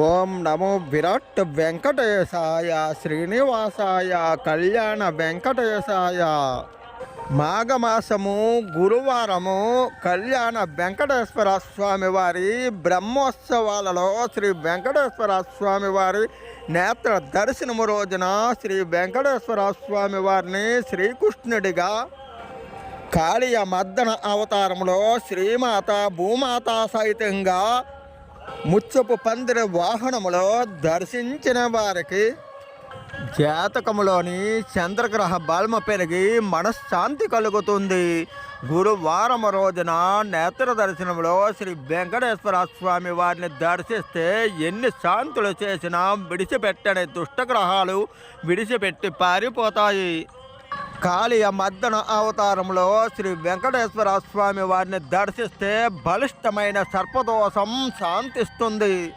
ఓం నమో విరాట్ వెంకటేశాయ శ్రీనివాసాయ కళ్యాణ వెంకటేశాయ. మాఘమాసము గురువారము కళ్యాణ వెంకటేశ్వర స్వామి వారి బ్రహ్మోత్సవాలలో శ్రీ వెంకటేశ్వర స్వామి వారి నేత్ర దర్శనము రోజున శ్రీ వెంకటేశ్వర స్వామి వారిని శ్రీకృష్ణుడిగా కాళీయ మర్దన అవతారంలో శ్రీమాత భూమాత సహితంగా ముచ్చపు పందిరి వాహనములో దర్శించిన వారికి జాతకములోని చంద్రగ్రహ బలము పెరిగి మనశ్శాంతి కలుగుతుంది. గురువారం రోజున నేత్ర దర్శనంలో శ్రీ వెంకటేశ్వర స్వామి వారిని దర్శిస్తే ఎన్ని శాంతులు చేసినా విడిచిపెట్టని దుష్టగ్రహాలు విడిచిపెట్టి పారిపోతాయి. కాళీయ మర్దన అవతారంలో శ్రీ వెంకటేశ్వర స్వామి వారిని దర్శిస్తే బలిష్టమైన సర్పదోషం శాంతిస్తుంది.